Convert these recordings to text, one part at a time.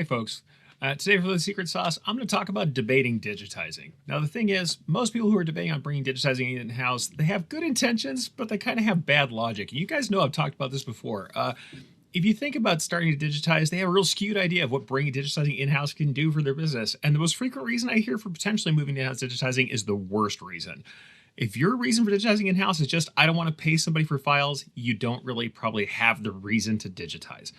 folks. Today for the secret sauce, I'm going to talk about debating digitizing. Now, the thing is, most people who are debating on bringing digitizing in-house, they have good intentions, but they kind of have bad logic. And you guys know I've talked about this before. If you think about starting to digitize, they have a real skewed idea of what bringing digitizing in-house can do for their business. And the most frequent reason I hear for potentially moving to in-house digitizing is the worst reason. If your reason for digitizing in-house is just, I don't want to pay somebody for files, you don't really probably have the reason to digitize.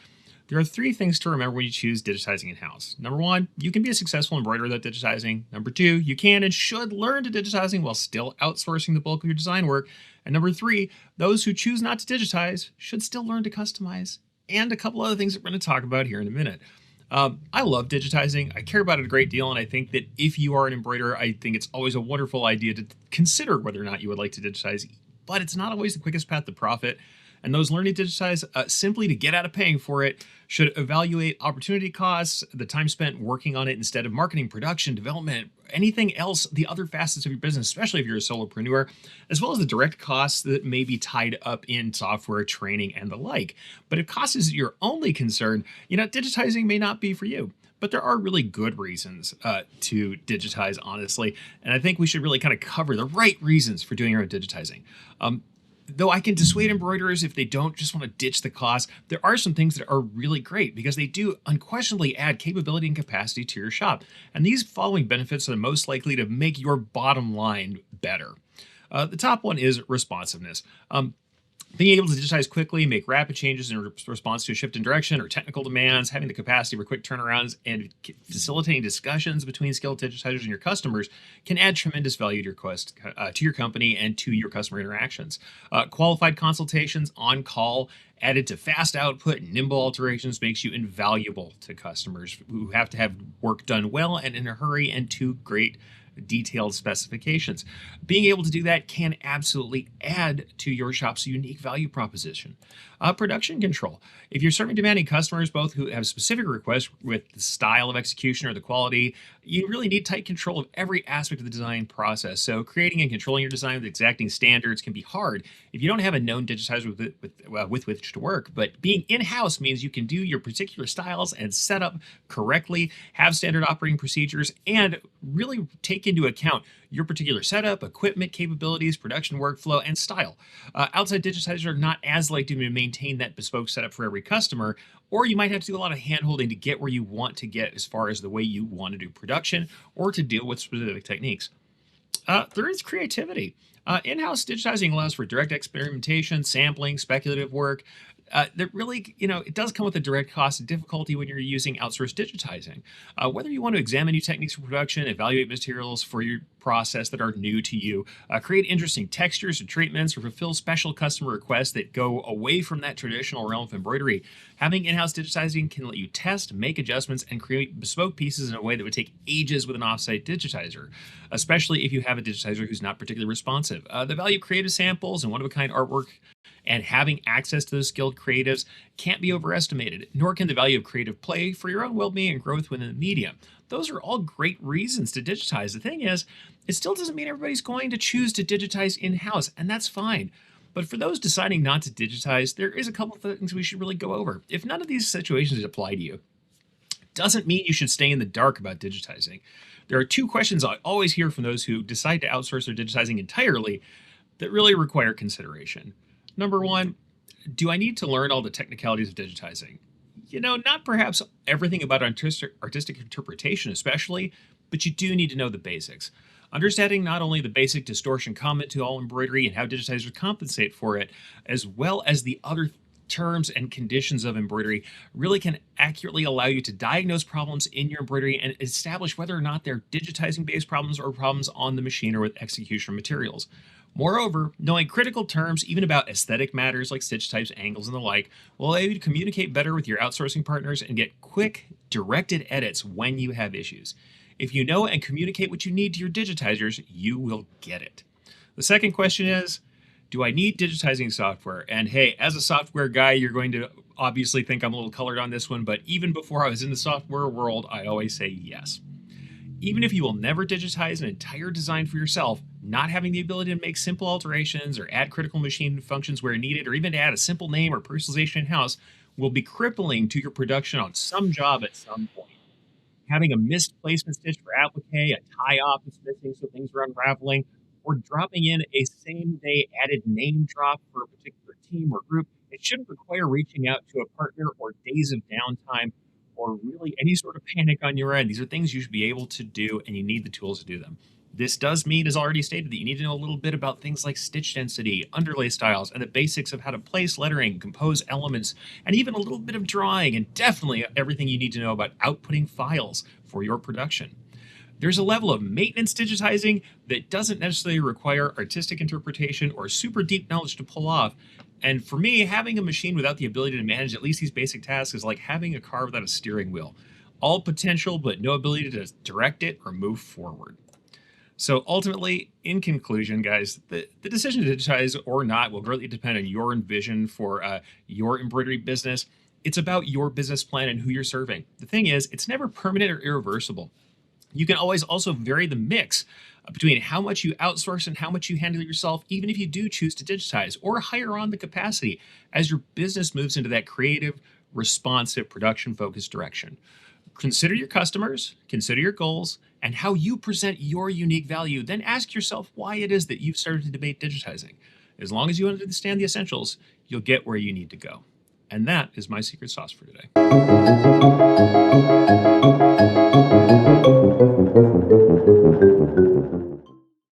There are three things to remember when you choose digitizing in-house. Number one, you can be a successful embroiderer without digitizing. Number two, you can and should learn to digitizing while still outsourcing the bulk of your design work. And number three, those who choose not to digitize should still learn to customize. And a couple other things that we're going to talk about here in a minute. I love digitizing. I care about it a great deal. And I think that if you are an embroiderer, I think it's always a wonderful idea to consider whether or not you would like to digitize. But it's not always the quickest path to profit. And those learning to digitize simply to get out of paying for it should evaluate opportunity costs, the time spent working on it instead of marketing, production, development, anything else, the other facets of your business, especially if you're a solopreneur, as well as the direct costs that may be tied up in software, training, and the like. But if cost is your only concern, digitizing may not be for you. But there are really good reasons to digitize, honestly. And I think we should really kind of cover the right reasons for doing our own digitizing. Though I can dissuade embroiderers if they don't just want to ditch the cost, there are some things that are really great because they do unquestionably add capability and capacity to your shop. And these following benefits are the most likely to make your bottom line better. The top one is responsiveness. Being able to digitize quickly, make rapid changes in response to a shift in direction or technical demands, having the capacity for quick turnarounds, and facilitating discussions between skilled digitizers and your customers can add tremendous value to your company and to your customer interactions. Qualified consultations on call added to fast output and nimble alterations makes you invaluable to customers who have to have work done well and in a hurry and to great detailed specifications. Being able to do that can absolutely add to your shop's unique value proposition. Production control. If you're serving demanding customers, both who have specific requests with the style of execution or the quality, you really need tight control of every aspect of the design process. So creating and controlling your design with exacting standards can be hard if you don't have a known digitizer with which to work. But being in-house means you can do your particular styles and set up correctly, have standard operating procedures, and really take into account your particular setup, equipment capabilities, production workflow, and style. Outside digitizers are not as likely to maintain that bespoke setup for every customer, or you might have to do a lot of hand-holding to get where you want to get as far as the way you want to do production or to deal with specific techniques. There is creativity. In-house digitizing allows for direct experimentation, sampling, speculative work. That really, it does come with a direct cost and difficulty when you're using outsourced digitizing. Whether you want to examine new techniques for production, evaluate materials for your process that are new to you, create interesting textures and treatments, or fulfill special customer requests that go away from that traditional realm of embroidery, having in-house digitizing can let you test, make adjustments, and create bespoke pieces in a way that would take ages with an offsite digitizer, especially if you have a digitizer who's not particularly responsive. The value of creative samples and one-of-a-kind artwork and having access to those skilled creatives can't be overestimated, nor can the value of creative play for your own well-being and growth within the medium. Those are all great reasons to digitize. The thing is, it still doesn't mean everybody's going to choose to digitize in-house, and that's fine. But for those deciding not to digitize, there is a couple of things we should really go over. If none of these situations apply to you, doesn't mean you should stay in the dark about digitizing. There are two questions I always hear from those who decide to outsource their digitizing entirely that really require consideration. Number one, do I need to learn all the technicalities of digitizing? Not perhaps everything about artistic interpretation especially, but you do need to know the basics. Understanding not only the basic distortion comment to all embroidery and how digitizers compensate for it, as well as the other terms and conditions of embroidery really can accurately allow you to diagnose problems in your embroidery and establish whether or not they're digitizing based problems or problems on the machine or with execution materials. Moreover, knowing critical terms, even about aesthetic matters like stitch types, angles, and the like, will allow you to communicate better with your outsourcing partners and get quick, directed edits when you have issues. If you know and communicate what you need to your digitizers, you will get it. The second question is, do I need digitizing software? And hey, as a software guy, you're going to obviously think I'm a little colored on this one, but even before I was in the software world, I always say yes. Even if you will never digitize an entire design for yourself, not having the ability to make simple alterations or add critical machine functions where needed, or even to add a simple name or personalization in-house will be crippling to your production on some job at some point. having a missed placement stitch for applique, a tie off that's missing so things are unraveling, or dropping in a same day added name drop for a particular team or group. It shouldn't require reaching out to a partner or days of downtime or really any sort of panic on your end. These are things you should be able to do, and you need the tools to do them. This does mean, as already stated, that you need to know a little bit about things like stitch density, underlay styles, and the basics of how to place lettering, compose elements, and even a little bit of drawing, and definitely everything you need to know about outputting files for your production. There's a level of maintenance digitizing that doesn't necessarily require artistic interpretation or super deep knowledge to pull off. And for me, having a machine without the ability to manage at least these basic tasks is like having a car without a steering wheel. All potential, but no ability to direct it or move forward. So ultimately, in conclusion, guys, the decision to digitize or not will greatly depend on your vision for your embroidery business. It's about your business plan and who you're serving. The thing is, it's never permanent or irreversible. You can always also vary the mix between how much you outsource and how much you handle yourself, even if you do choose to digitize or hire on the capacity as your business moves into that creative, responsive, production focused direction. Consider your customers, consider your goals, and how you present your unique value. Then ask yourself why it is that you've started to debate digitizing. As long as you understand the essentials, you'll get where you need to go. And that is my secret sauce for today.